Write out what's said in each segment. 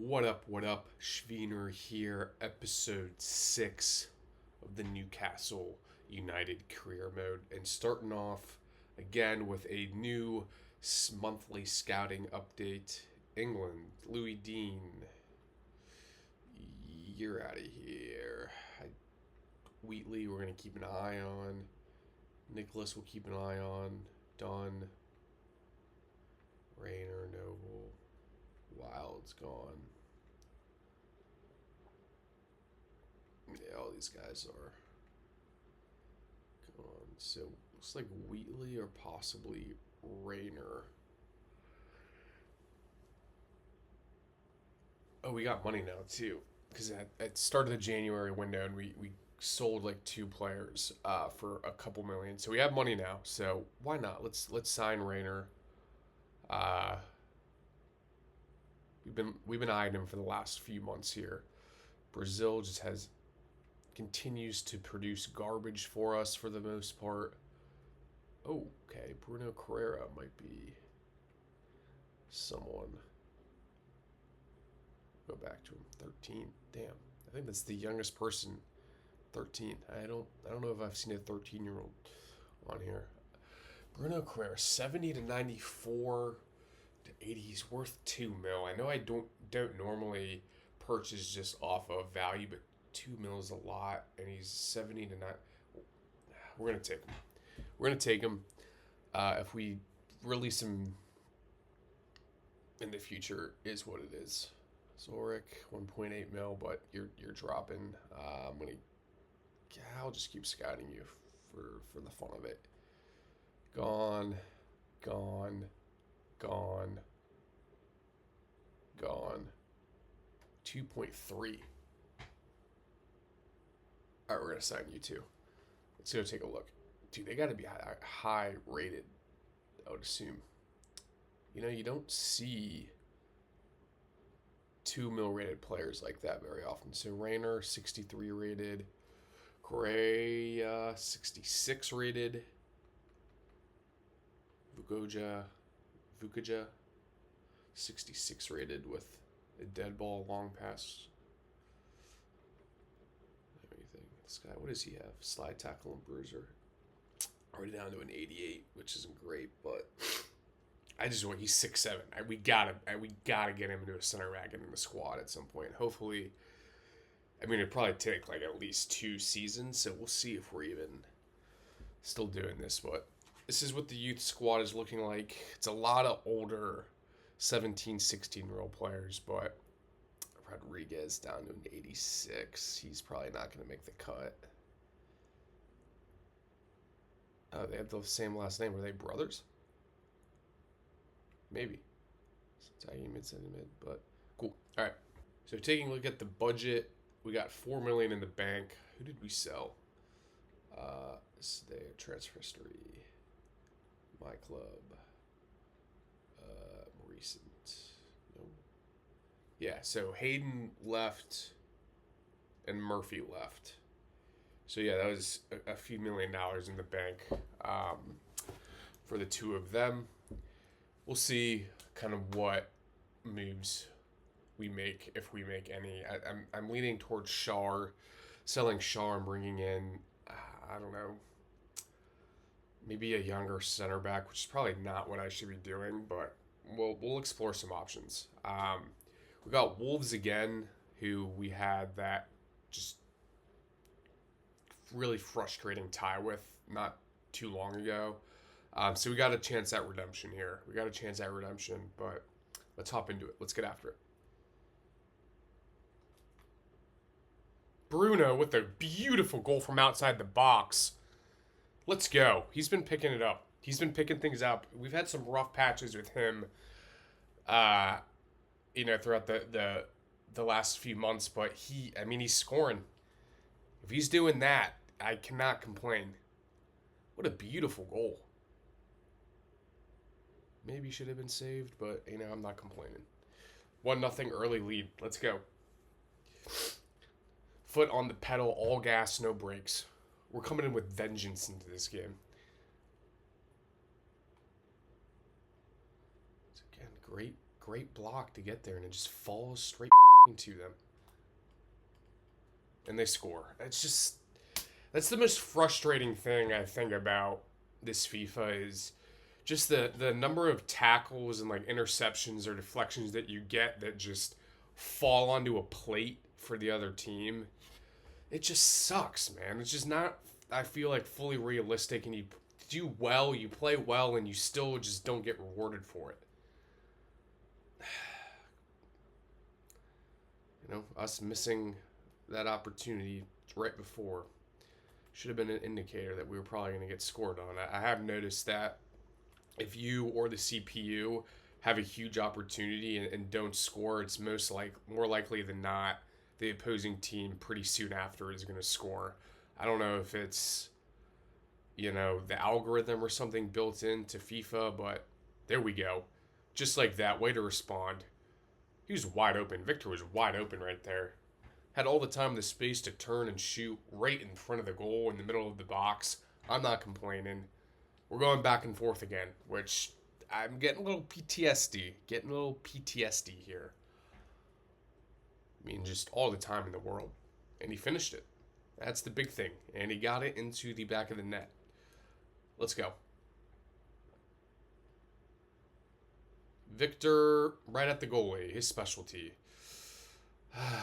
What up, what up? Schwiener here, episode 6 of the Newcastle United career mode. And starting off again with a new monthly scouting update. England, Louis Dean, you're out of here. Wheatley, we're going to keep an eye on. Nicholas, we'll keep an eye on. Dunn, Rayner, Noble. Wild's gone. Yeah, all these guys are gone. So looks like Wheatley or possibly Rayner. Oh, we got money now too, because at start of the January window, and we sold like 2 players for a couple million. So we have money now. So why not? Let's sign Rayner. We've been eyeing him for the last few months here. Brazil just continues to produce garbage for us for the most part. Oh, okay, Bruno Carrera might be someone. Go back to him. 13. Damn, I think that's the youngest person. 13. I don't know if I've seen a 13-year-old on here. Bruno Carrera, 70 to 94. 80, he's worth $2 million. I know I don't normally purchase just off of value, but $2 million is a lot, and he's 70 to 9. We're gonna take him. We're gonna take him. If we release him in the future, is what it is. Zurich, 1.8 mil, but you're dropping. I'll just keep scouting you for the fun of it. Gone. 2.3. All right, we're gonna sign you too. Let's go take a look. Dude, they got to be high rated, I would assume. You don't see $2 million rated players like that very often. So Rayner, 63 rated. Correa, 66 rated. Vukaja, 66 rated with a dead ball long pass. Everything. This guy, what does he have? Slide tackle and bruiser. Already down to an 88, which isn't great, but he's 6'7". We gotta get him into a center back and in the squad at some point. Hopefully, it'd probably take like at least 2 seasons, so we'll see if we're even still doing this, but this is what the youth squad is looking like. It's a lot of older 17, 16-year-old players, but Rodriguez down to an 86. He's probably not going to make the cut. Oh, they have the same last name. Were they brothers? Maybe. Tagging mid, but cool. All right. So taking a look at the budget, we got $4 million in the bank. Who did we sell? This is the transfer history. My club. Recent. Nope. Yeah, so Hayden left and Murphy left. So yeah, that was a few $1 million in the bank for the 2 of them. We'll see kind of what moves we make, if we make any. I'm leaning towards selling Shar and bringing in, I don't know, maybe a younger center back, which is probably not what I should be doing, but we'll explore some options. We got Wolves again, who we had that just really frustrating tie with not too long ago. So we got a chance at redemption here. But let's hop into it. Let's get after it. Bruno with a beautiful goal from outside the box. Let's go. He's been picking it up. He's been picking things up. We've had some rough patches with him, throughout the last few months. But he's scoring. If he's doing that, I cannot complain. What a beautiful goal. Maybe should have been saved, but I'm not complaining. 1-0 early lead. Let's go. Foot on the pedal, all gas, no brakes. We're coming in with vengeance into this game. Great great block to get there, and it just falls straight to them. And they score. That's the most frustrating thing I think about this FIFA is just the number of tackles and like interceptions or deflections that you get that just fall onto a plate for the other team. It just sucks, man. It's just not, I feel like, fully realistic, and you do well, you play well, and you still just don't get rewarded for it. Us missing that opportunity right before should have been an indicator that we were probably going to get scored on. I have noticed that if you or the CPU have a huge opportunity and don't score, it's more likely than not the opposing team pretty soon after is going to score. I don't know if it's the algorithm or something built into FIFA, but there we go. Just like that, way to respond. He was wide open. Victor was wide open right there. Had all the time and the space to turn and shoot right in front of the goal in the middle of the box. I'm not complaining. We're going back and forth again, which I'm getting a little PTSD. Here. I mean, just all the time in the world. And he finished it. That's the big thing. And he got it into the back of the net. Let's go. Victor right at the goalie. His specialty.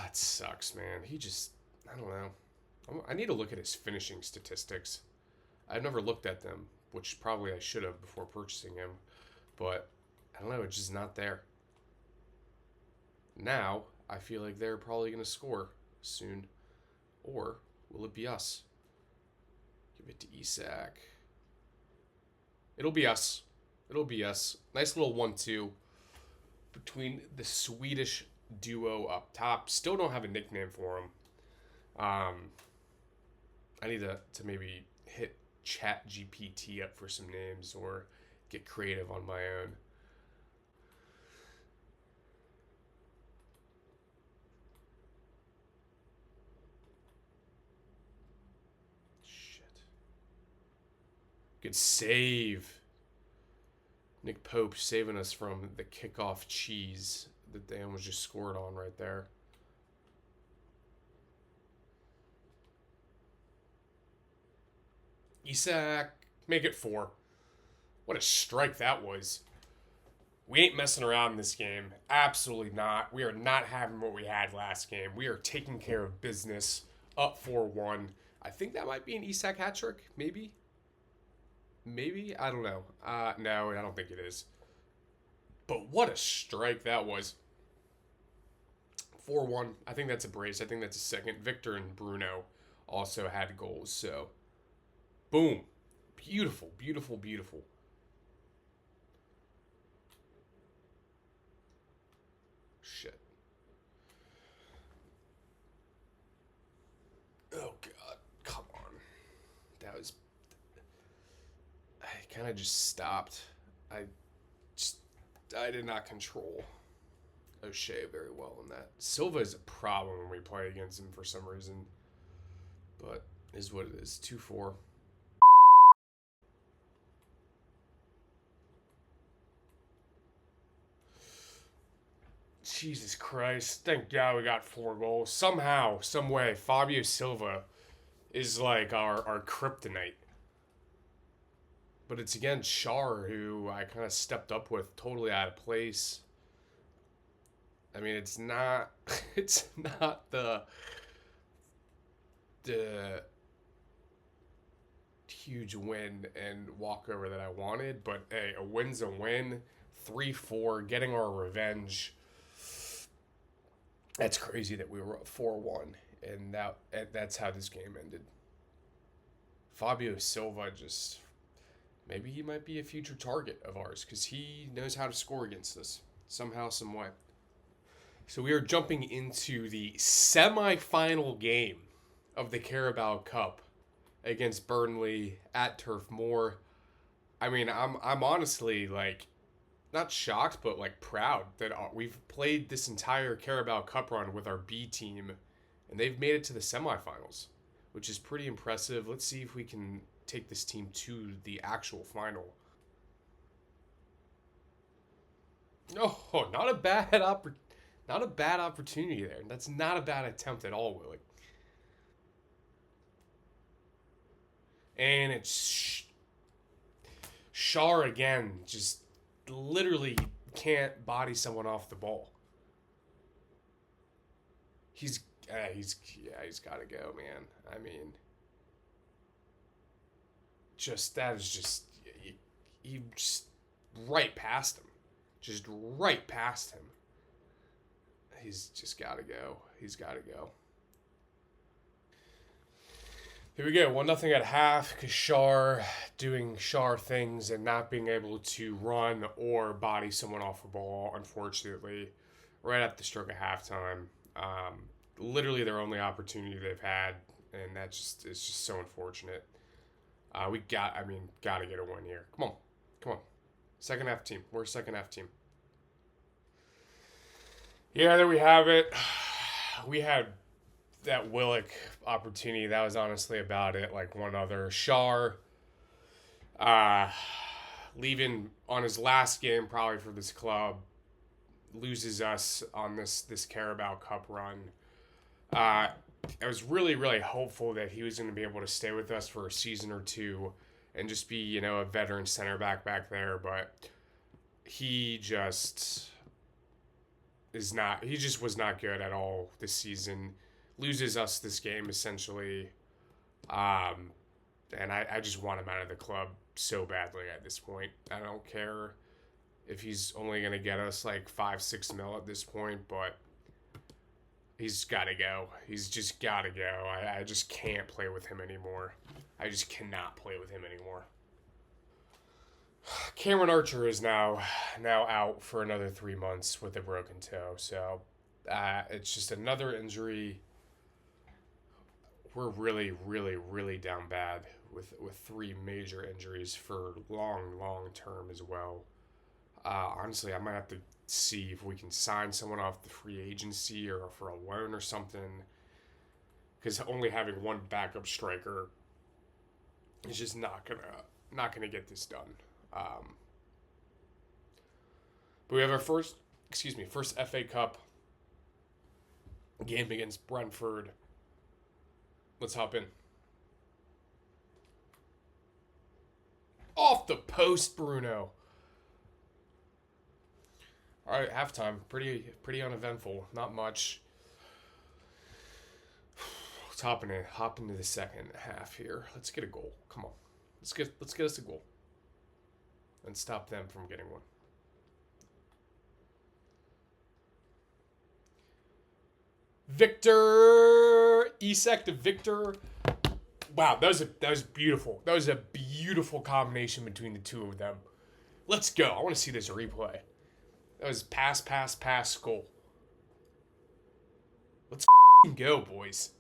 It sucks, man. I don't know. I need to look at his finishing statistics. I've never looked at them, which probably I should have before purchasing him. But, I don't know, it's just not there. Now, I feel like they're probably going to score soon. Or, will it be us? Give it to Isak. It'll be us. Nice little 1-2 between the Swedish duo up top. Still don't have a nickname for him. I need to maybe hit Chat GPT up for some names or get creative on my own. Shit. Good save. Nick Pope saving us from the kickoff cheese that they almost just scored on right there. Isak, make it 4. What a strike that was. We ain't messing around in this game. Absolutely not. We are not having what we had last game. We are taking care of business. Up 4-1. I think that might be an Isak hat trick. Maybe. I don't know. No, I don't think it is. But what a strike that was. 4-1. I think that's a brace. I think that's a second. Victor and Bruno also had goals. So, boom. Beautiful. Shit. Oh, God. Come on. That was... I kind of just stopped. I did not control O'Shea very well in that. Silva is a problem when we play against him for some reason. But is what it is. 2-4. Jesus Christ. Thank God we got 4 goals. Somehow, some way, Fabio Silva is like our kryptonite. But it's against Shar, who I kind of stepped up with totally out of place. I mean, it's not the huge win and walkover that I wanted, but hey, a win's a win. 3-4, getting our revenge. That's crazy that we were up 4-1, and that's how this game ended. Fabio Silva just... Maybe he might be a future target of ours because he knows how to score against us somehow, some way. So we are jumping into the semi-final game of the Carabao Cup against Burnley at Turf Moor. I mean, I'm honestly like not shocked, but like proud that we've played this entire Carabao Cup run with our B team, and they've made it to the semifinals, which is pretty impressive. Let's see if we can take this team to the actual final. Oh, not a bad opportunity there. That's not a bad attempt at all, Willie. And it's Shar again. Just literally can't body someone off the ball. He's he's got to go, man. I mean, just that is just he just right past him, just right past him. He's just got to go. He's got to go. Here we go. 1-0 at half. Kashar doing Shar things and not being able to run or body someone off a ball, unfortunately, right at the stroke of halftime. Literally their only opportunity they've had, and that just is just so unfortunate. Gotta get a win here. Come on. Come on. Second half team. We're a second half team. Yeah, there we have it. We had that Willick opportunity. That was honestly about it. Like one other. Shar leaving on his last game probably for this club, loses us on this Carabao Cup run. I was really, really hopeful that he was going to be able to stay with us for a season or two and just be, a veteran center back there. But he just he just was not good at all this season. Loses us this game, essentially. And I just want him out of the club so badly at this point. I don't care if he's only going to get us like 5-6 mil at this point, but he's got to go. He's just got to go. I just can't play with him anymore. I just cannot play with him anymore. Cameron Archer is now out for another 3 months with a broken toe. So it's just another injury. We're really, really, really down bad with 3 major injuries for long term as well. Honestly, I might have to see if we can sign someone off the free agency or for a loan or something. Because only having one backup striker is just not gonna get this done. But we have our first FA Cup game against Brentford. Let's hop in. Off the post, Bruno. All right, halftime. Pretty uneventful. Not much. Let's hop into the second half here. Let's get a goal. Come on. Let's get us a goal. And stop them from getting one. Victor Isak to Victor. Wow, that was beautiful. That was a beautiful combination between the two of them. Let's go. I want to see this replay. That was pass, goal. Let's go, boys.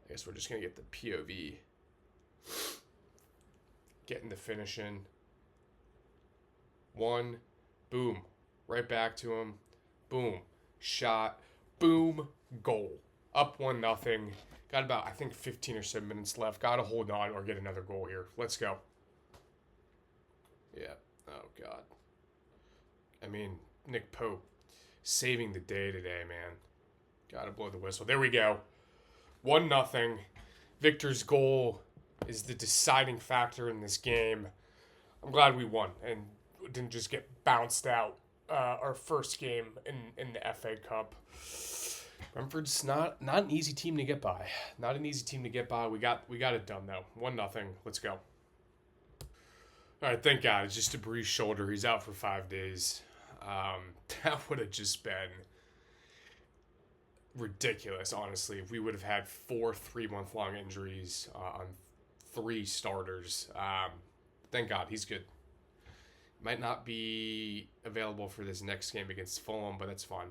I guess we're just going to get the POV. Getting the finish in. 1. Boom. Right back to him. Boom. Shot. Boom. Goal. Up 1-0. Got about, I think, 15 or so minutes left. Got to hold on or get another goal here. Let's go. Yeah. Oh, God. I mean, Nick Pope saving the day today, man. Got to blow the whistle. There we go. 1-0. Victor's goal is the deciding factor in this game. I'm glad we won and didn't just get bounced out our first game in the FA Cup. Brentford's not an easy team to get by. Not an easy team to get by. We got it done though. 1-0. Let's go. All right, thank God. It's just a bruised shoulder. He's out for 5 days. That would have just been ridiculous, honestly, if we would have had 4 3-month-long injuries on 3 starters. Thank God, he's good. Might not be available for this next game against Fulham, but that's fine.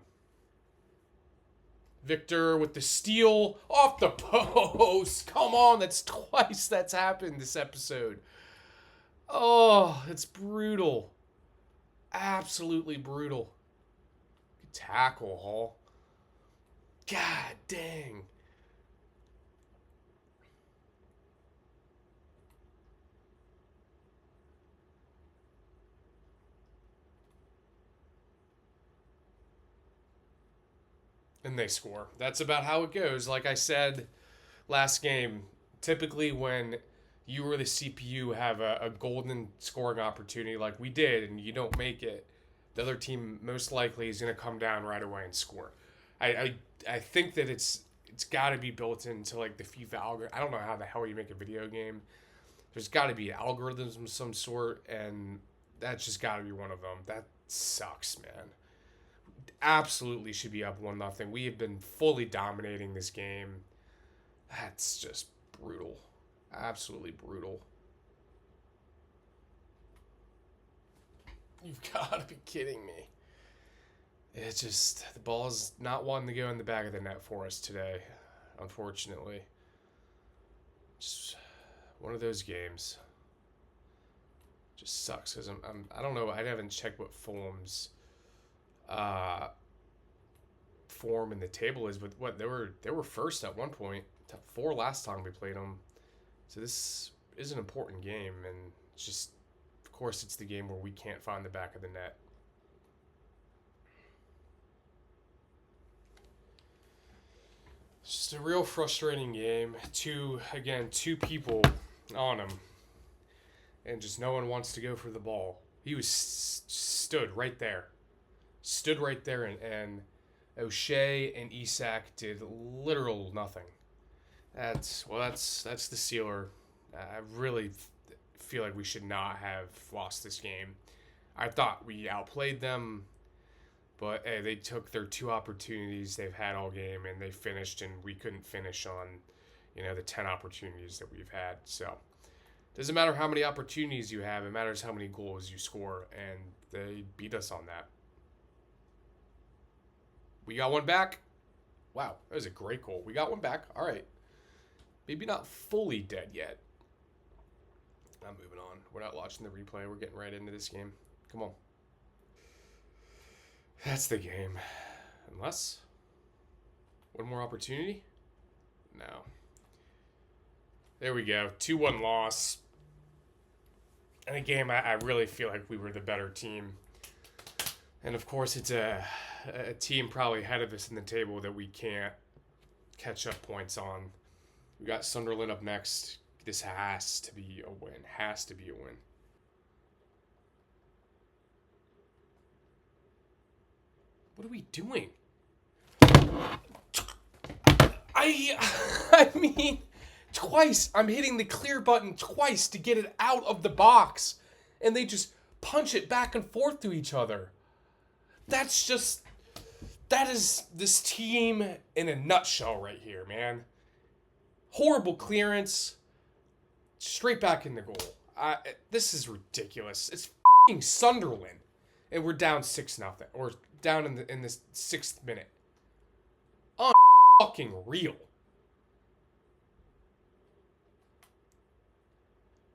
Victor with the steal off the post. Come on, that's twice that's happened this episode. Oh, it's brutal. Absolutely brutal. Good tackle, Hall. God dang. and they score. That's about how it goes. Like I said last game, typically when you or the CPU have a golden scoring opportunity like we did and you don't make it, the other team most likely is going to come down right away and score. I think that it's got to be built into like the FIFA algorithm. I don't know how the hell you make a video game. There's got to be algorithms of some sort, and that's just got to be one of them. That sucks, man. Absolutely should be up 1-0. We have been fully dominating this game. That's just brutal. Absolutely brutal. You've got to be kidding me. It's just, the ball's not wanting to go in the back of the net for us today, unfortunately. Just one of those games. Just sucks because I don't know, I haven't checked what Fulham's form in the table is, but what they were first at one point, top 4 last time we played them. So this is an important game, and it's just, of course, it's the game where we can't find the back of the net. It's just a real frustrating game. Two people on him, and just no one wants to go for the ball. He was stood right there, and O'Shea and Isak did literal nothing. That's the sealer. I really feel like we should not have lost this game. I thought we outplayed them, but hey, they took their 2 opportunities they've had all game and they finished, and we couldn't finish on, the 10 opportunities that we've had. So doesn't matter how many opportunities you have, it matters how many goals you score, and they beat us on that. We got one back. Wow, that was a great goal. We got one back. All right. Maybe not fully dead yet. I'm moving on. We're not watching the replay. We're getting right into this game. Come on. That's the game. Unless one more opportunity? No. There we go. 2-1 loss. In a game I really feel like we were the better team. And of course it's a team probably ahead of us in the table that we can't catch up points on. We got Sunderland up next. This has to be a win. Has to be a win. What are we doing? I mean, twice. I'm hitting the clear button twice to get it out of the box. And they just punch it back and forth to each other. That is this team in a nutshell right here, man. Horrible clearance. Straight back in the goal. This is ridiculous. It's f***ing Sunderland. And we're down 6-0. Or down in the 6th minute. Un-fucking real.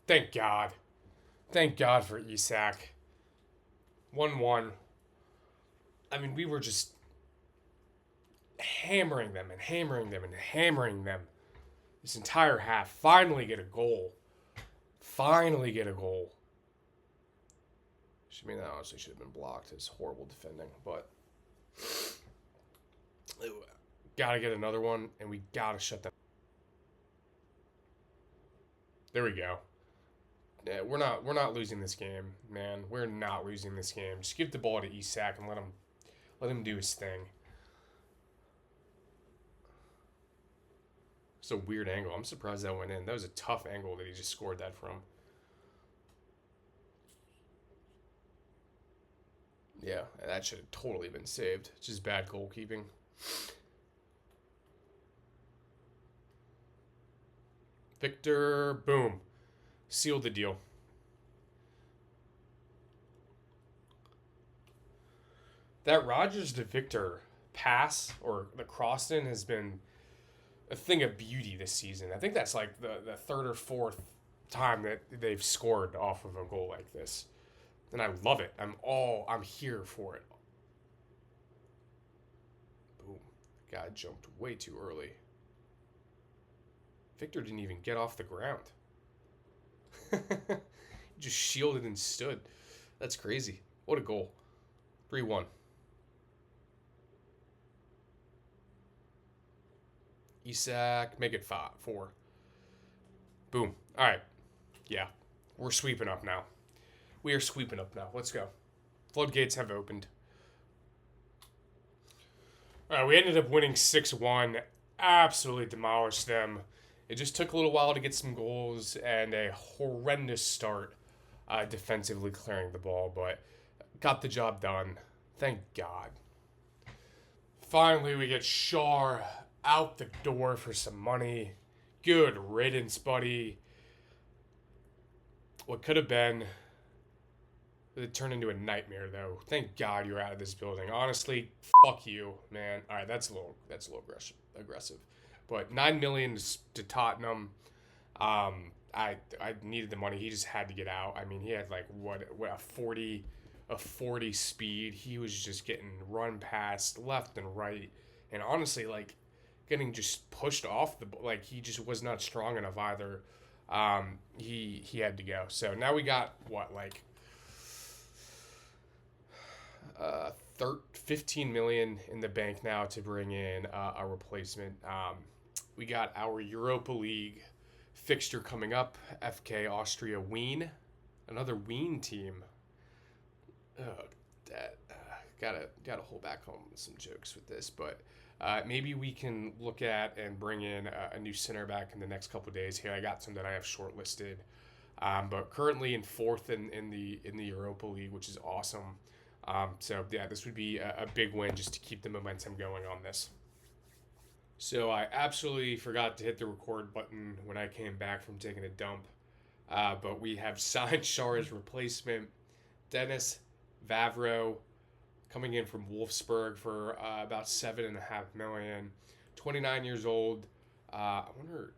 Thank God. Thank God for Isak. 1-1. I mean, we were just hammering them and hammering them and hammering them this entire half. Finally get a goal. Finally get a goal. I mean, that honestly should have been blocked. It's horrible defending, but gotta get another one, and we gotta shut them. There we go. Yeah, we're not losing this game, man. We're not losing this game. Just give the ball to Isak and let him do his thing. It's a weird angle. I'm surprised that went in. That was a tough angle that he just scored that from. Yeah, that should have totally been saved. Just bad goalkeeping. Victor, boom. Sealed the deal. That Rogers to Victor pass, or the cross-in, has been a thing of beauty this season. I think that's like the 3rd or 4th time that they've scored off of a goal like this. And I love it. I'm here for it. Boom. Guy jumped way too early. Victor didn't even get off the ground. He just shielded and stood. That's crazy. What a goal. 3-1. Isak, make it 4. Boom. All right. Yeah. We're sweeping up now. We are sweeping up now. Let's go. Floodgates have opened. All right, we ended up winning 6-1. Absolutely demolished them. It just took a little while to get some goals and a horrendous start defensively clearing the ball, but got the job done. Thank God. Finally, we get Shar out the door for some money. Good riddance, buddy. What could have been, it turned into a nightmare, though. Thank God you're out of this building. Honestly, fuck you, man. All right, that's a little aggressive. But $9 million to Tottenham. I needed the money. He just had to get out. I mean, he had like what a 40 speed. He was just getting run past left and right, and honestly, like getting just pushed off the like he just was not strong enough either. He had to go. So now we got what like 15 million in the bank now to bring in a replacement. We got our Europa League fixture coming up. FK Austria Wien, another Wien team. Gotta hold back home some jokes with this, but maybe we can look at and bring in a new center back in the next couple of days. Here, I got some that I have shortlisted, but currently in fourth in the Europa League, which is awesome. So yeah, this would be a big win just to keep the momentum going on this. So I absolutely forgot to hit the record button when I came back from taking a dump, but we have signed Shar's replacement, Dennis Vavro, coming in from Wolfsburg for about $7.5 million. 29 years old. I wonder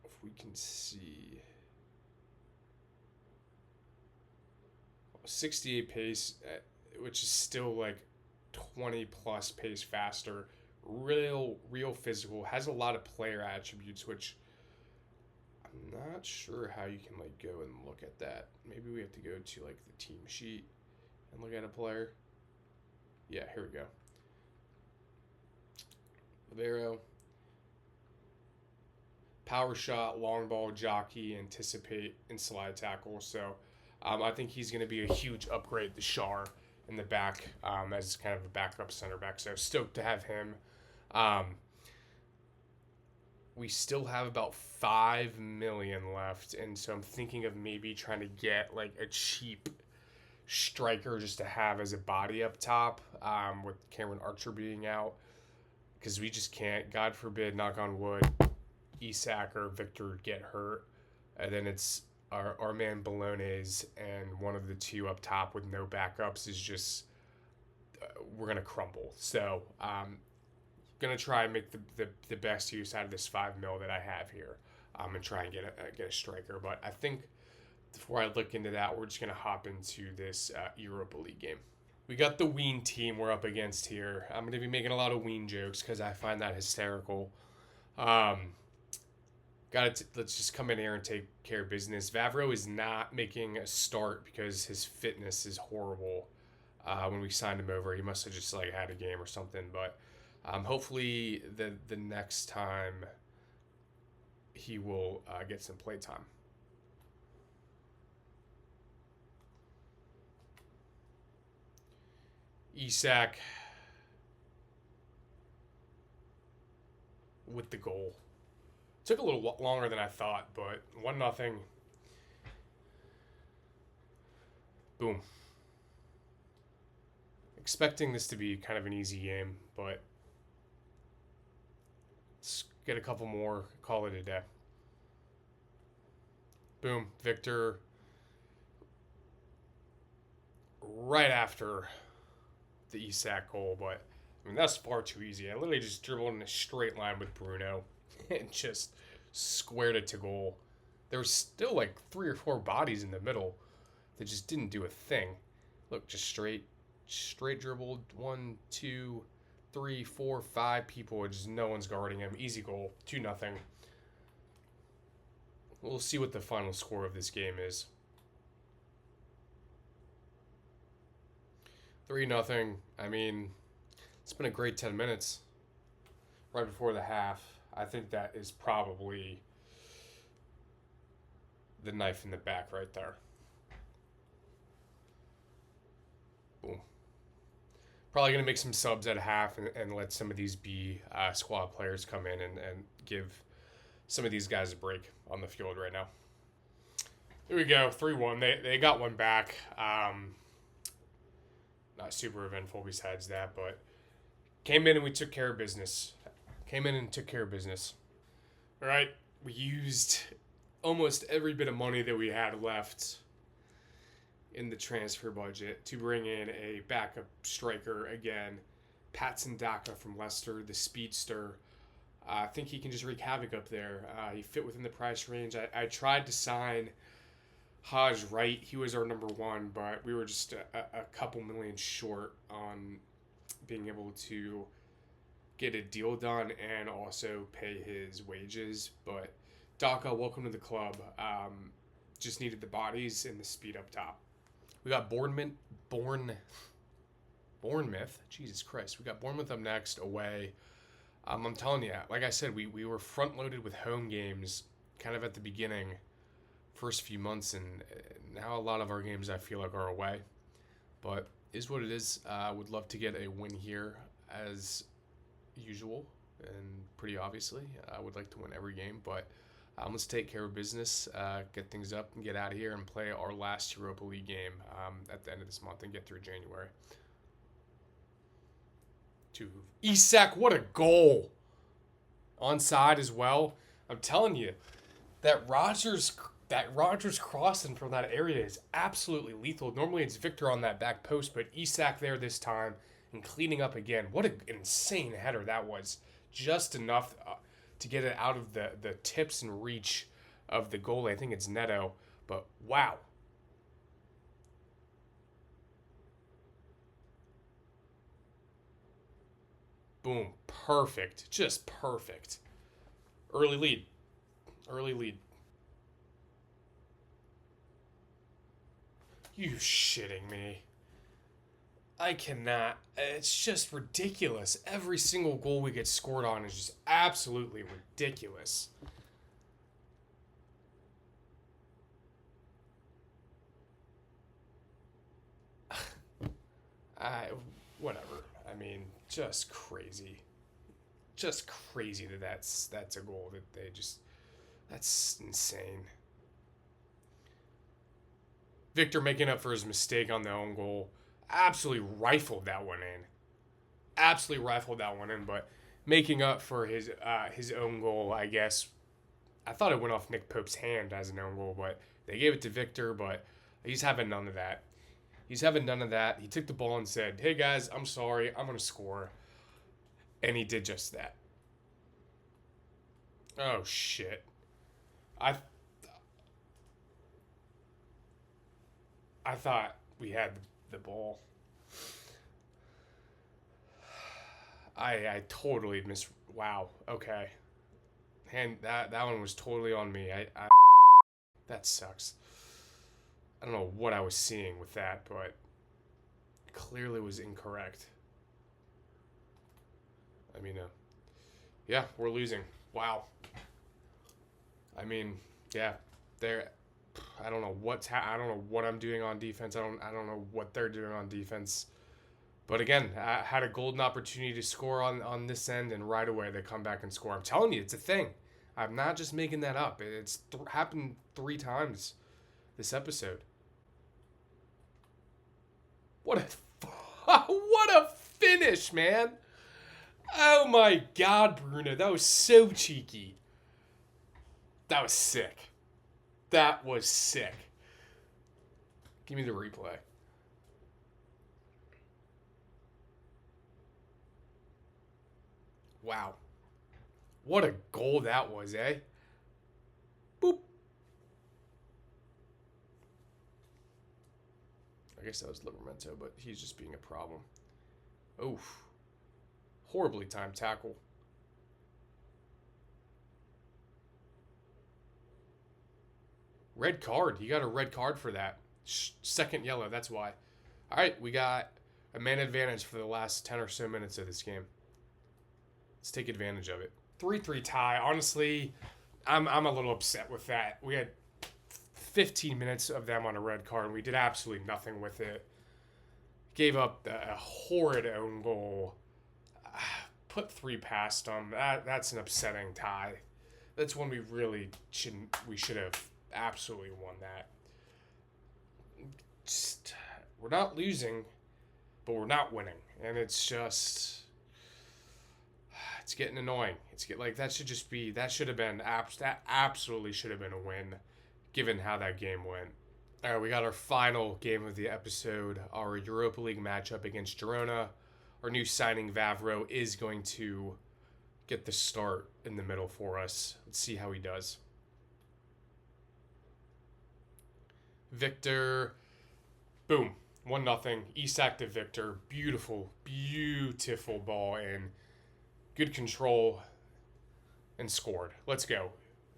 if we can see 68 pace, which is still like 20 plus pace faster. Real physical. Has a lot of player attributes, which I'm not sure how you can like go and look at that. Maybe we have to go to like the team sheet and look at a player. Yeah, here we go. Libero. Power shot, long ball, jockey, anticipate, and slide tackle. So I think he's going to be a huge upgrade to Shar in the back as kind of a backup center back. So stoked to have him. We still have about 5 million left, and so I'm thinking of maybe trying to get like a cheap striker just to have as a body up top, with Cameron Archer being out, because we just can't, God forbid, knock on wood, Isak or Victor get hurt, and then it's our man Bolognese, and one of the two up top with no backups is just we're gonna crumble. So gonna try and make the best use out of this 5 mil that I have here, and try and get a striker. But I think before I look into that, we're just gonna hop into this Europa League game. We got the Wien team we're up against here. I'm gonna be making a lot of Wien jokes because I find that hysterical. Let's just come in here and take care of business. Vavro is not making a start because his fitness is horrible. When we signed him over, he must have just like had a game or something, but. Hopefully the next time he will get some play time. Isak with the goal. Took a little longer than I thought, but 1-0. Boom. Expecting this to be kind of an easy game, but let's get a couple more, call it a day. Boom, Victor. Right after the Isak goal, but I mean that's far too easy. I literally just dribbled in a straight line with Bruno and just squared it to goal. There was still like 3 or 4 bodies in the middle that just didn't do a thing. Look, just straight dribbled 1, 2, 3, 4, 5 people, just no one's guarding him. Easy goal, 2-0. We'll see what the final score of this game is. 3-0. I mean, it's been a great 10 minutes right before the half. I think that is probably the knife in the back right there. Boom. Probably going to make some subs at half and let some of these B squad players come in and give some of these guys a break on the field right now. Here we go, 3-1. They got one back. Not super eventful besides that, but came in and we took care of business. All right, we used almost every bit of money that we had left in the transfer budget to bring in a backup striker again. Patson Daka from Leicester, the speedster. I think he can just wreak havoc up there. He fit within the price range. I tried to sign Haj Wright. He was our number one, but we were just a couple million short on being able to get a deal done and also pay his wages. But Daka, welcome to the club. Just needed the bodies and the speed up top. We got Bournemouth. Jesus Christ. We got Bournemouth up next, away. I'm telling you, like I said, we were front-loaded with home games kind of at the beginning, first few months, and now a lot of our games I feel like are away. But is what it is. Would love to get a win here as usual, and pretty obviously. I would like to win every game, but let's take care of business, get things up, and get out of here and play our last Europa League game at the end of this month and get through January. To Isak, what a goal! Onside as well. I'm telling you, that Rogers crossing from that area is absolutely lethal. Normally it's Victor on that back post, but Isak there this time and cleaning up again. What an insane header that was. Just enough to get it out of the tips and reach of the goalie. I think it's Neto, but wow. Boom. Perfect. Just perfect. Early lead. You shitting me. I cannot. It's just ridiculous. Every single goal we get scored on is just absolutely ridiculous. Whatever. I mean, just crazy. Just crazy that's a goal that they just. That's insane. Victor making up for his mistake on the own goal. Absolutely rifled that one in. But making up for his own goal, I guess. I thought it went off Nick Pope's hand as an own goal, but they gave it to Victor, but he's having none of that. He took the ball and said, "Hey guys, I'm sorry, I'm going to score." And he did just that. Oh shit. I thought we had the ball. I totally missed. Wow. Okay. And that one was totally on me. That sucks. I don't know what I was seeing with that, but clearly was incorrect. I mean, yeah, we're losing. Wow. I mean, yeah, I don't know I don't know what I'm doing on defense. I don't know what they're doing on defense. But again, I had a golden opportunity to score on this end, and right away they come back and score. I'm telling you, it's a thing. I'm not just making that up. It's happened 3 times this episode. What a finish, man! Oh my God, Bruno, that was so cheeky. That was sick. Give me the replay. Wow. What a goal that was, eh? Boop. I guess that was Livramento, but he's just being a problem. Oof. Horribly timed tackle. Red card. He got a red card for that. Second yellow, that's why. All right, we got a man advantage for the last 10 or so minutes of this game. Let's take advantage of it. 3-3 tie. Honestly, I'm a little upset with that. We had 15 minutes of them on a red card, and we did absolutely nothing with it. Gave up a horrid own goal. Put 3 past them. That's an upsetting tie. That's one we really shouldn't. We should have absolutely won that. Just, we're not losing, but we're not winning, and it's just. It's getting annoying. That should have been that absolutely should have been a win, given how that game went. All right, we got our final game of the episode, our Europa League matchup against Girona. Our new signing Vavro is going to get the start in the middle for us. Let's see how he does. Victor, boom, 1-0. Isak to Victor, beautiful ball in. Good control, and scored. Let's go.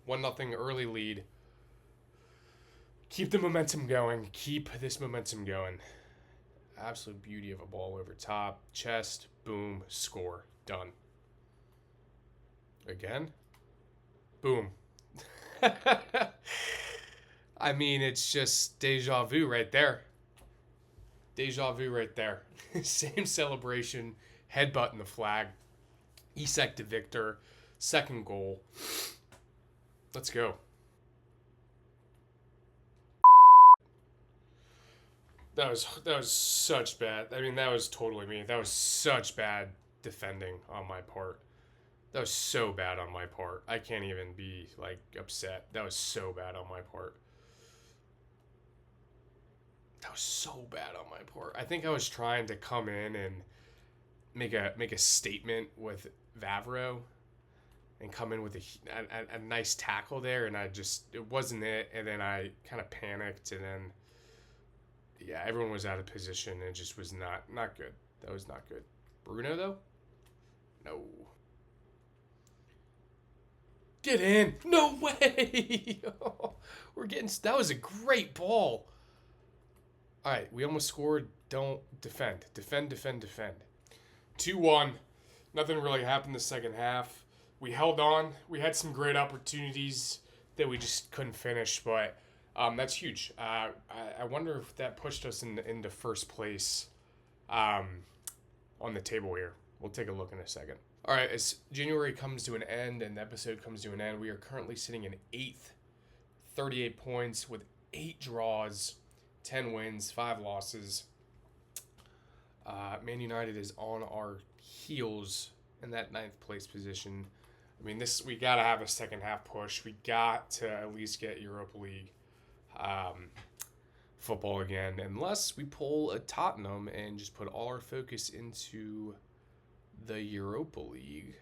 1-0 early lead. Keep the momentum going. Keep this momentum going. Absolute beauty of a ball over top. Chest, boom, score. Done. Again? Boom. I mean, it's just deja vu right there. Deja vu right there. Same celebration. Headbutting the flag. Isak to Victor, second goal. Let's go. That was such bad. I mean, that was totally me. That was such bad defending on my part. That was so bad on my part. I can't even be upset. That was so bad on my part. That was so bad on my part. I think I was trying to come in and make a statement with Vavro and come in with a nice tackle there, and it wasn't it, and then I kind of panicked, and then everyone was out of position, and it just was not good. That was not good. Bruno though? No. Get in. No way. That was a great ball. All right, we almost scored. Don't defend. Defend. 2-1. Nothing really happened the second half. We held on. We had some great opportunities that we just couldn't finish, but that's huge. I wonder if that pushed us into first place on the table here. We'll take a look in a second. All right, as January comes to an end and the episode comes to an end, we are currently sitting in 8th, 38 points with 8 draws, 10 wins, 5 losses. Man United is on our heels in that 9th place position. I mean, we got to have a second half push. We got to at least get Europa League football again, unless we pull a Tottenham and just put all our focus into the Europa League.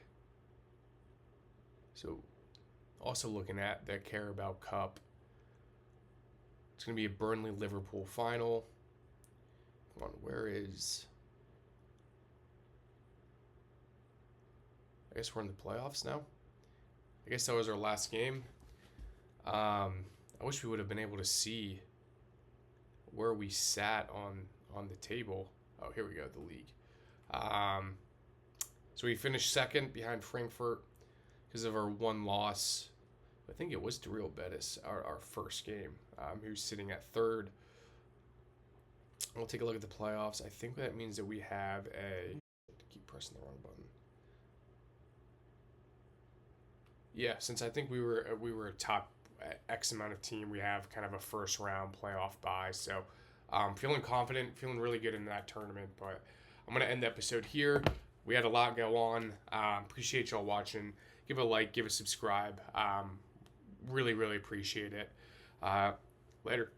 So, also looking at the Carabao Cup. It's going to be a Burnley-Liverpool final. Come on, where is... I guess we're in the playoffs now. I guess that was our last game. I wish we would have been able to see where we sat on the table. Oh, here we go, the league. So we finished second behind Frankfurt because of our one loss. I think it was to Real Betis, our first game. Who's sitting at third. We'll take a look at the playoffs. I think that means that we have keep pressing the wrong button. Yeah, since I think we were a top X amount of team, we have kind of a first round playoff bye. So feeling confident, feeling really good in that tournament. But I'm going to end the episode here. We had a lot go on. Appreciate y'all watching. Give it a like, give a subscribe. Really, really appreciate it. Later.